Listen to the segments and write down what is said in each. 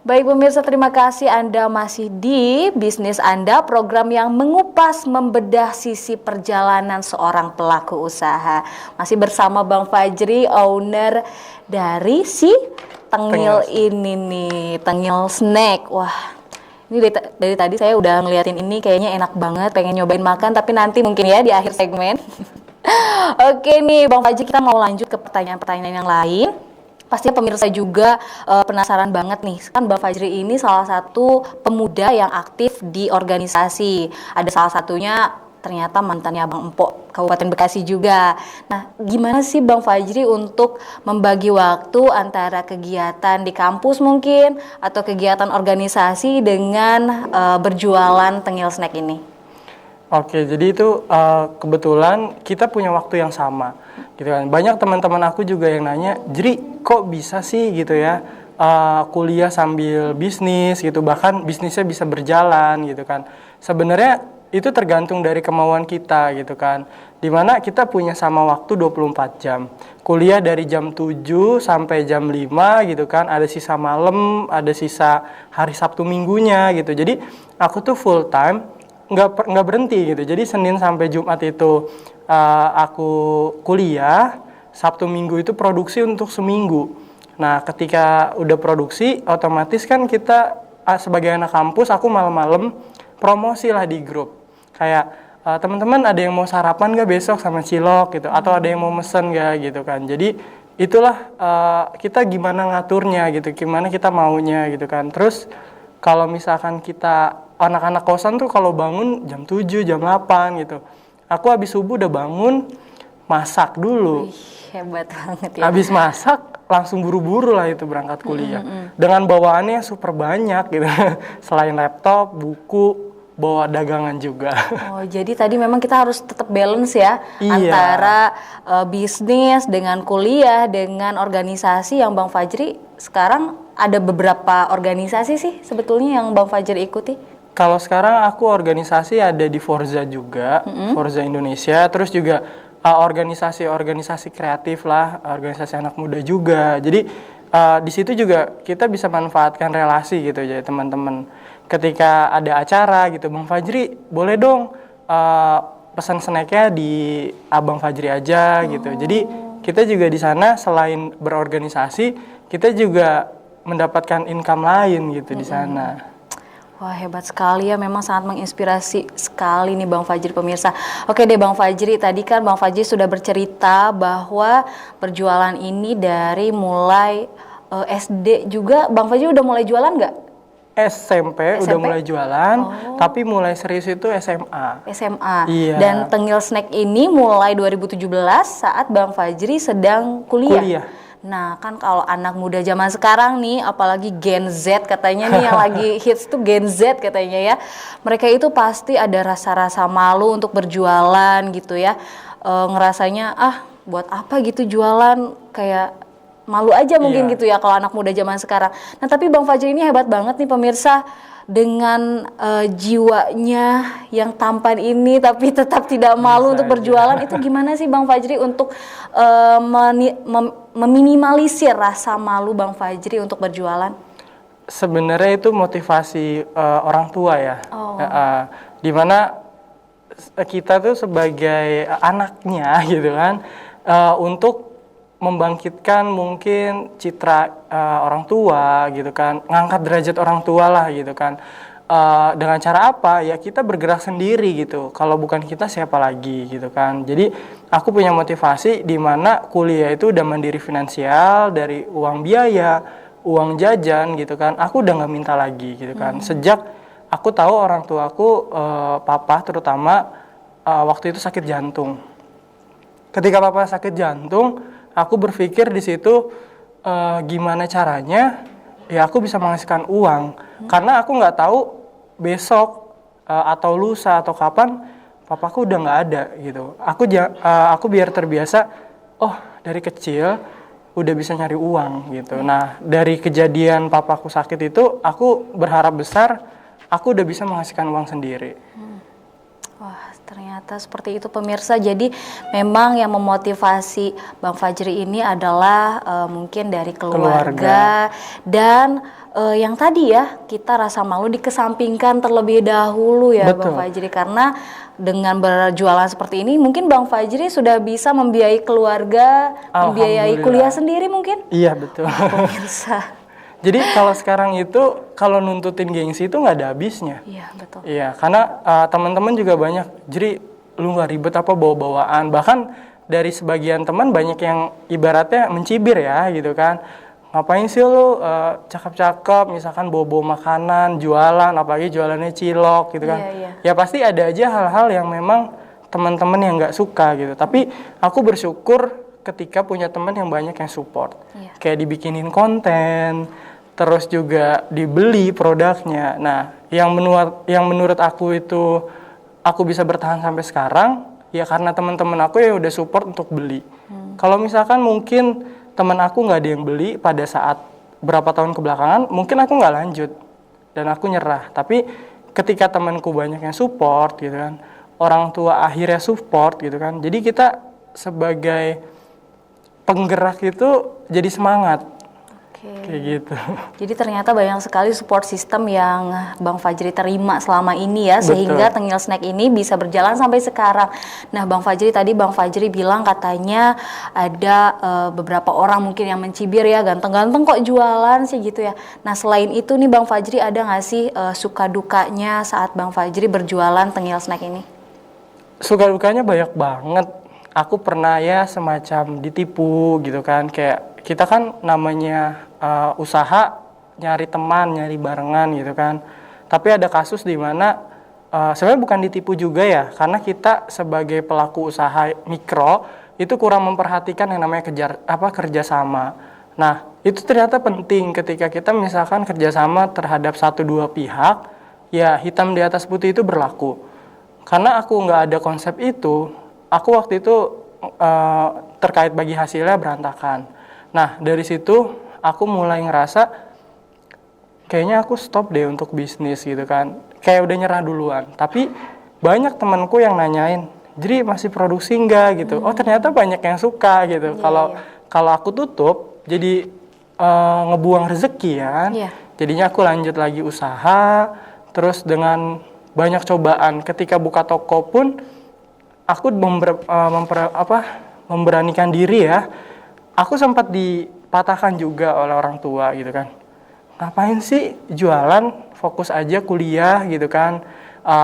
Baik pemirsa, terima kasih Anda masih di Bisnis Anda, program yang mengupas, membedah sisi perjalanan seorang pelaku usaha. Masih bersama Bang Fajri, owner dari si Tengil ini nih, Tengil Snack. Wah, ini dari tadi saya udah ngeliatin ini kayaknya enak banget, pengen nyobain makan, tapi nanti mungkin ya di akhir segmen. Oke nih Bang Fajri, kita mau lanjut ke pertanyaan-pertanyaan yang lain. Pastinya pemirsa juga penasaran banget nih, kan Bang Fajri ini salah satu pemuda yang aktif di organisasi. Ada salah satunya ternyata mantannya Abang Empok, Kabupaten Bekasi juga. Nah, gimana sih Bang Fajri untuk membagi waktu antara kegiatan di kampus mungkin, atau kegiatan organisasi dengan berjualan Tengil Snack ini? Oke, jadi itu kebetulan kita punya waktu yang sama, gitu kan. Banyak teman-teman aku juga yang nanya, Jri, kok bisa sih gitu ya, kuliah sambil bisnis gitu, bahkan bisnisnya bisa berjalan gitu kan. Sebenarnya itu tergantung dari kemauan kita gitu kan. Dimana kita punya sama waktu 24 jam. Kuliah dari jam 7 sampai jam 5 gitu kan, ada sisa malam, ada sisa hari Sabtu minggunya gitu. Jadi aku tuh full time, nggak berhenti gitu. Jadi Senin sampai Jumat itu aku kuliah, Sabtu Minggu itu produksi untuk seminggu. Nah, ketika udah produksi, otomatis kan kita sebagai anak kampus, aku malam-malam promosi lah di grup. Kayak teman-teman ada yang mau sarapan nggak besok sama cilok gitu, atau ada yang mau mesen nggak gitu kan. Jadi itulah kita gimana ngaturnya gitu, gimana kita maunya gitu kan. Terus kalau misalkan kita anak-anak kosan tuh kalau bangun jam 7, jam 8 gitu. Aku habis subuh udah bangun, masak dulu. Wih, hebat banget ya. Habis masak, langsung buru-buru lah itu berangkat kuliah. Dengan bawaannya super banyak gitu. Selain laptop, buku, bawa dagangan juga. Oh, jadi tadi memang kita harus tetap balance ya, Iya. antara bisnis dengan kuliah, dengan organisasi yang Bang Fajri sekarang ada beberapa organisasi sih sebetulnya yang Bang Fajri ikuti. Kalau sekarang aku organisasi ada di Forza juga, Forza Indonesia, terus juga organisasi-organisasi kreatif lah, organisasi anak muda juga. Jadi di situ juga kita bisa manfaatkan relasi gitu ya teman-teman. Ketika ada acara gitu, Bang Fajri boleh dong pesan snacknya di Abang Fajri aja gitu. Jadi kita juga di sana selain berorganisasi, kita juga mendapatkan income lain gitu di sana. Wah, hebat sekali ya, memang sangat menginspirasi sekali nih Bang Fajri pemirsa. Oke deh Bang Fajri, tadi kan Bang Fajri sudah bercerita bahwa berjualan ini dari mulai SD juga. Bang Fajri udah mulai jualan nggak? SMP udah mulai jualan, tapi mulai serius itu SMA. SMA. Iya. Dan Tengil Snack ini mulai 2017 saat Bang Fajri sedang kuliah. Nah, kan kalau anak muda zaman sekarang nih, apalagi Gen Z katanya nih yang lagi hits tuh Gen Z katanya ya. Mereka itu pasti ada rasa-rasa malu untuk berjualan gitu ya. Ngerasanya, buat apa gitu jualan, kayak malu aja mungkin gitu ya kalau anak muda zaman sekarang. Nah, tapi Bang Fajri ini hebat banget nih pemirsa, dengan jiwanya yang tampan ini tapi tetap tidak malu untuk berjualan. Itu gimana sih Bang Fajri untuk meminimalisir rasa malu Bang Fajri untuk berjualan? Sebenarnya itu motivasi orang tua ya. Dimana kita tuh sebagai anaknya gitu kan, untuk membangkitkan mungkin citra orang tua gitu kan, ngangkat derajat orang tua lah gitu kan. Dengan cara apa? Ya kita bergerak sendiri gitu. Kalau bukan kita siapa lagi gitu kan. Jadi aku punya motivasi di mana kuliah itu udah mandiri finansial, dari uang biaya, uang jajan gitu kan. Aku udah nggak minta lagi gitu kan. Sejak aku tahu orang tuaku, papa terutama waktu itu sakit jantung. Ketika papa sakit jantung, aku berpikir di situ gimana caranya ya aku bisa menghasilkan uang, karena aku nggak tahu besok atau lusa atau kapan papaku udah nggak ada gitu. Aku biar terbiasa, dari kecil udah bisa nyari uang gitu. Nah, dari kejadian papaku sakit itu aku berharap besar aku udah bisa menghasilkan uang sendiri. Wah, ternyata seperti itu pemirsa. Jadi memang yang memotivasi Bang Fajri ini adalah mungkin dari keluarga. Dan yang tadi ya, kita rasa malu dikesampingkan terlebih dahulu ya Betul. Bang Fajri, karena dengan berjualan seperti ini mungkin Bang Fajri sudah bisa membiayai keluarga, membiayai kuliah sendiri mungkin? Iya betul. Pemirsa. Jadi kalau sekarang itu kalau nuntutin gengsi itu nggak ada habisnya. Iya betul. Iya, karena teman-teman juga banyak, jadi lu nggak ribet apa bawa-bawaan. Bahkan dari sebagian teman banyak yang ibaratnya mencibir ya gitu kan. Ngapain sih lu cakep-cakep misalkan bawa-bawa makanan, jualan, apalagi jualannya cilok gitu kan. Iya. Ya pasti ada aja hal-hal yang memang teman-teman yang nggak suka gitu. Tapi aku bersyukur ketika punya teman yang banyak yang support. Iya. Kayak dibikinin konten, terus juga dibeli produknya. Nah, yang menurut aku itu aku bisa bertahan sampai sekarang ya karena teman-teman aku ya udah support untuk beli. Kalau misalkan mungkin teman aku nggak ada yang beli pada saat berapa tahun kebelakangan, mungkin aku nggak lanjut dan aku nyerah. Tapi ketika temanku banyak yang support gitu kan, orang tua akhirnya support gitu kan, jadi kita sebagai penggerak itu jadi semangat. Kayak gitu. Jadi ternyata banyak sekali support system yang Bang Fajri terima selama ini ya, sehingga Tengil Snack ini bisa berjalan sampai sekarang. Nah Bang Fajri, tadi Bang Fajri bilang katanya ada beberapa orang mungkin yang mencibir ya, ganteng-ganteng kok jualan sih gitu ya. Nah selain itu nih Bang Fajri, ada nggak sih suka dukanya saat Bang Fajri berjualan Tengil Snack ini? Suka dukanya banyak banget. Aku pernah ya semacam ditipu gitu kan, kayak kita kan namanya usaha nyari teman, nyari barengan gitu kan. Tapi ada kasus di mana sebenarnya bukan ditipu juga ya, karena kita sebagai pelaku usaha mikro itu kurang memperhatikan yang namanya kerjasama. Nah itu ternyata penting ketika kita misalkan kerjasama terhadap 1-2 pihak, ya hitam di atas putih itu berlaku. Karena aku nggak ada konsep itu, aku waktu itu terkait bagi hasilnya berantakan. Nah dari situ aku mulai ngerasa kayaknya aku stop deh untuk bisnis gitu kan. Kayak udah nyerah duluan. Tapi banyak temanku yang nanyain, jadi masih produksi nggak gitu. Oh ternyata banyak yang suka gitu. Kalau aku tutup jadi ngebuang rezeki ya kan. Jadinya aku lanjut lagi usaha, terus dengan banyak cobaan. Ketika buka toko pun aku memberanikan diri ya. Aku sempat dipatahkan juga oleh orang tua gitu kan. Ngapain sih jualan, fokus aja kuliah gitu kan.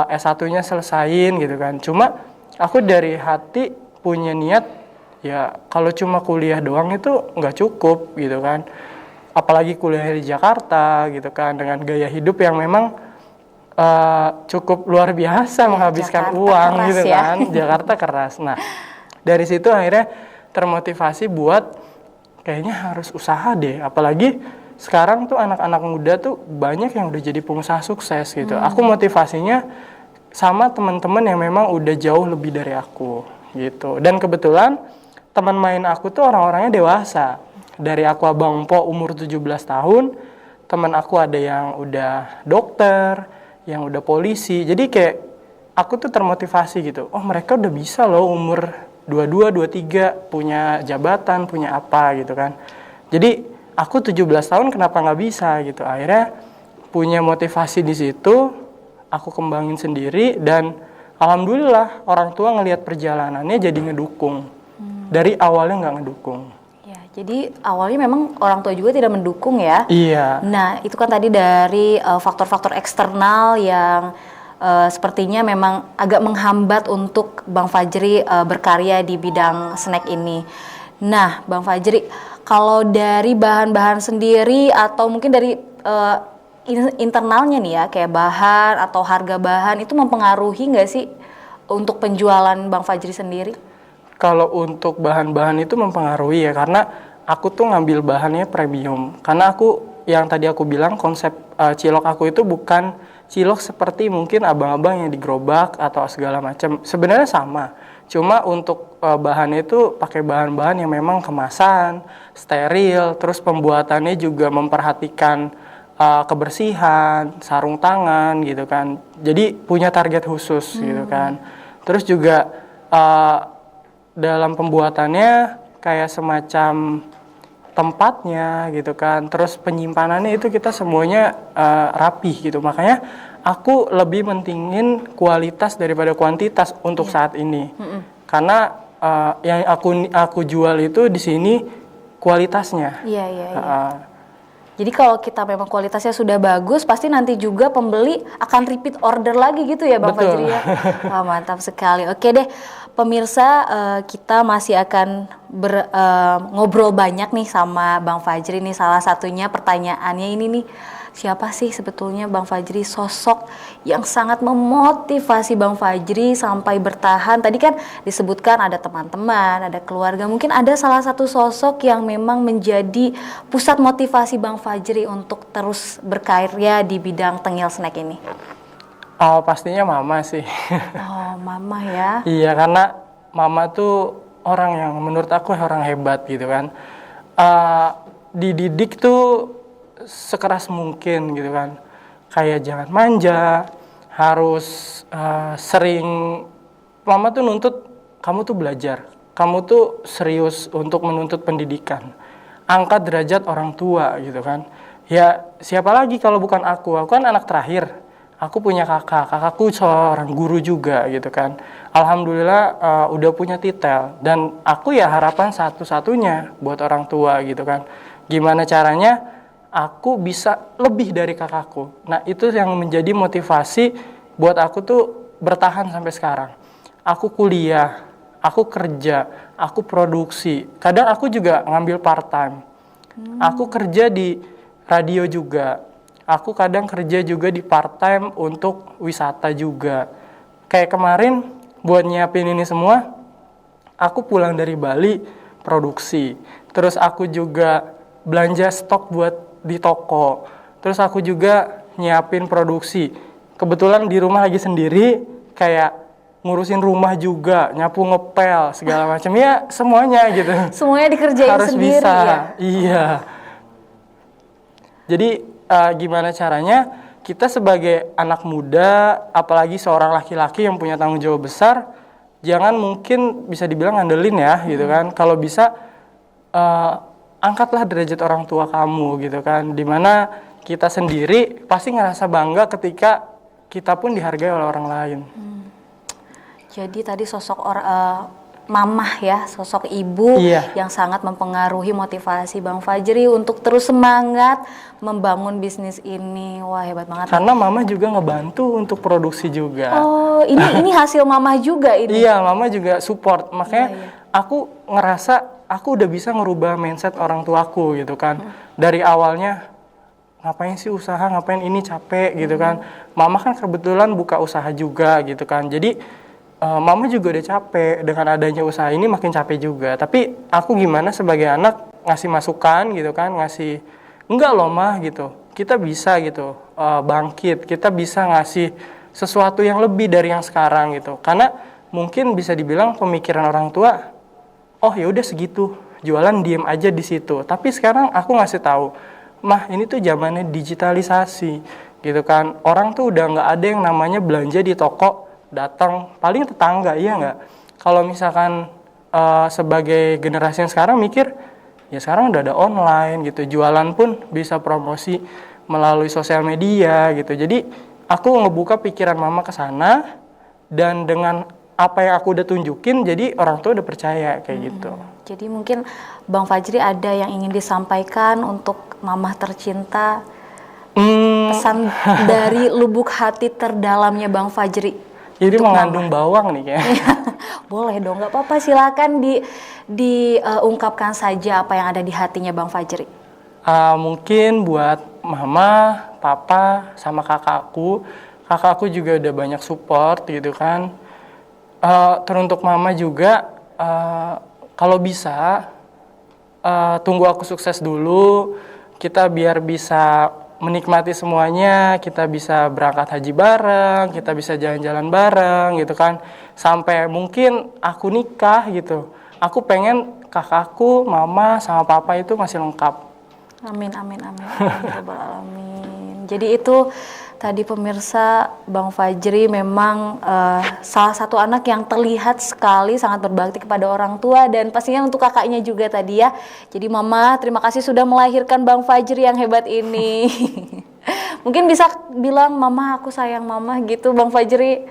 S1-nya selesain gitu kan. Cuma aku dari hati punya niat ya kalau cuma kuliah doang itu nggak cukup gitu kan. Apalagi kuliah di Jakarta gitu kan dengan gaya hidup yang memang cukup luar biasa menghabiskan Jakarta uang keras gitu ya. kan. Jakarta keras. Nah, dari situ akhirnya termotivasi buat kayaknya harus usaha deh. Apalagi sekarang tuh anak-anak muda tuh banyak yang udah jadi pengusaha sukses gitu. Aku motivasinya sama teman-teman yang memang udah jauh lebih dari aku gitu. Dan kebetulan teman main aku tuh orang-orangnya dewasa. Dari aku abang po umur 17 tahun, teman aku ada yang udah dokter, yang udah polisi. Jadi kayak aku tuh termotivasi gitu. Oh, mereka udah bisa loh umur 22, 23 punya jabatan, punya apa gitu kan. Jadi aku 17 tahun kenapa nggak bisa gitu. Akhirnya punya motivasi di situ, aku kembangin sendiri dan alhamdulillah orang tua ngelihat perjalanannya jadi ngedukung. Dari awalnya nggak ngedukung. Ya, jadi awalnya memang orang tua juga tidak mendukung ya. Iya. Nah, itu kan tadi dari faktor-faktor eksternal yang sepertinya memang agak menghambat untuk Bang Fajri berkarya di bidang snack ini. Nah, Bang Fajri, kalau dari bahan-bahan sendiri atau mungkin dari internalnya nih ya, kayak bahan atau harga bahan itu mempengaruhi nggak sih untuk penjualan Bang Fajri sendiri? Kalau untuk bahan-bahan itu mempengaruhi ya, karena aku tuh ngambil bahannya premium. Karena aku, yang tadi aku bilang konsep cilok aku itu bukan cilok seperti mungkin abang-abang yang di gerobak atau segala macam. Sebenarnya sama, cuma untuk bahannya itu pakai bahan-bahan yang memang kemasan, steril, terus pembuatannya juga memperhatikan kebersihan, sarung tangan gitu kan. Jadi punya target khusus gitu kan. Terus juga dalam pembuatannya kayak semacam tempatnya gitu kan, terus penyimpanannya itu kita semuanya rapih gitu. Makanya aku lebih mentingin kualitas daripada kuantitas untuk saat ini. Karena yang aku jual itu di sini kualitasnya. Iya, iya, iya. Jadi kalau kita memang kualitasnya sudah bagus, pasti nanti juga pembeli akan repeat order lagi gitu ya Bang Betul. Fajri ya. Wah, mantap sekali. Oke deh, pemirsa, kita masih akan ngobrol banyak nih sama Bang Fajri nih. Salah satunya pertanyaannya ini nih, siapa sih sebetulnya Bang Fajri, sosok yang sangat memotivasi Bang Fajri sampai bertahan? Tadi kan disebutkan ada teman-teman, ada keluarga. Mungkin ada salah satu sosok yang memang menjadi pusat motivasi Bang Fajri untuk terus berkarya di bidang tengil snack ini. Oh, pastinya mama sih. Oh, mama ya. Iya, karena mama tuh orang yang menurut aku orang hebat gitu kan. Dididik tuh sekeras mungkin gitu kan, kayak jangan manja, harus sering, mama tuh nuntut kamu tuh belajar, kamu tuh serius untuk menuntut pendidikan, angkat derajat orang tua gitu kan. Ya siapa lagi kalau bukan aku kan anak terakhir, aku punya kakakku seorang guru juga gitu kan. Alhamdulillah udah punya titel, dan aku ya harapan satu-satunya buat orang tua gitu kan, gimana caranya aku bisa lebih dari kakakku. Nah itu yang menjadi motivasi buat aku tuh bertahan sampai sekarang. Aku kuliah, aku kerja, aku produksi. Kadang aku juga ngambil part time. Aku kerja di radio juga. Aku kadang kerja juga di part time untuk wisata juga. Kayak kemarin buat nyiapin ini semua, aku pulang dari Bali produksi. Terus aku juga belanja stok buat di toko, terus aku juga nyiapin produksi. Kebetulan di rumah lagi sendiri, kayak ngurusin rumah juga, nyapu ngepel segala macam ya, semuanya gitu. Semuanya dikerjain Harus sendiri bisa. ya. Iya. Jadi gimana caranya kita sebagai anak muda, apalagi seorang laki-laki yang punya tanggung jawab besar, jangan mungkin bisa dibilang ngandelin ya gitu kan. Kalau bisa angkatlah derajat orang tua kamu gitu kan, dimana kita sendiri pasti ngerasa bangga ketika kita pun dihargai oleh orang lain. Jadi tadi sosok mamah ya, sosok ibu yang sangat mempengaruhi motivasi Bang Fajri untuk terus semangat membangun bisnis ini. Wah, hebat banget. Karena mama juga ngebantu untuk produksi juga. Oh, ini hasil mamah juga ini. Iya, mama juga support. Makanya aku ngerasa aku udah bisa ngerubah mindset orang tuaku gitu kan. Dari awalnya ngapain sih usaha, ngapain ini capek gitu kan. Mama kan kebetulan buka usaha juga gitu kan. Jadi mama juga udah capek dengan adanya usaha ini, makin capek juga. Tapi aku gimana sebagai anak ngasih masukan gitu kan, ngasih enggak loh mah gitu. Kita bisa gitu bangkit, kita bisa ngasih sesuatu yang lebih dari yang sekarang gitu. Karena mungkin bisa dibilang pemikiran orang tua, oh ya udah segitu, jualan diem aja di situ. Tapi sekarang aku ngasih tahu, mah ini tuh zamannya digitalisasi, gitu kan. Orang tuh udah nggak ada yang namanya belanja di toko, datang paling tetangga, iya nggak? Kalau misalkan sebagai generasi yang sekarang mikir, ya sekarang udah ada online gitu, jualan pun bisa promosi melalui sosial media gitu. Jadi aku ngebuka pikiran mama ke sana, dan dengan apa yang aku udah tunjukin, jadi orang tua udah percaya kayak gitu. Jadi mungkin Bang Fajri ada yang ingin disampaikan untuk mamah tercinta, pesan dari lubuk hati terdalamnya Bang Fajri. Jadi mengandung bawang nih kayaknya. Boleh dong, nggak apa-apa, silakan diungkapkan saja apa yang ada di hatinya Bang Fajri. Mungkin buat mama, papa, sama kakakku juga udah banyak support gitu kan. Teruntuk mama juga, kalau bisa tunggu aku sukses dulu, kita biar bisa menikmati semuanya, kita bisa berangkat haji bareng, kita bisa jalan-jalan bareng gitu kan, sampai mungkin aku nikah gitu. Aku pengen kakakku, mama, sama papa itu masih lengkap. Amin, amin, amin. Amin. Jadi itu Tadi pemirsa, Bang Fajri memang salah satu anak yang terlihat sekali sangat berbakti kepada orang tua dan pastinya untuk kakaknya juga tadi ya. Jadi Mama, terima kasih sudah melahirkan Bang Fajri yang hebat ini. Mungkin bisa bilang, Mama aku sayang Mama gitu Bang Fajri.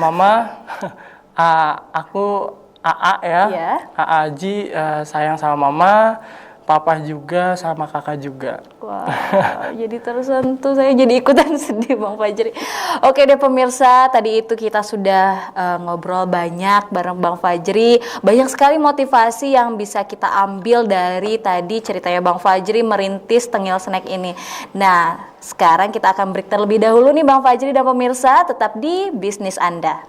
Mama, aku AA ya, Iya. AA Aji sayang sama Mama, Papa juga sama Kakak juga. Wah, jadi tersentuh, saya jadi ikutan sedih Bang Fajri. Oke deh pemirsa, tadi itu kita sudah ngobrol banyak bareng Bang Fajri. Banyak sekali motivasi yang bisa kita ambil dari tadi ceritanya Bang Fajri merintis Tengil Snack ini. Nah, sekarang kita akan break terlebih dahulu nih Bang Fajri dan pemirsa, tetap di Bisnis Anda.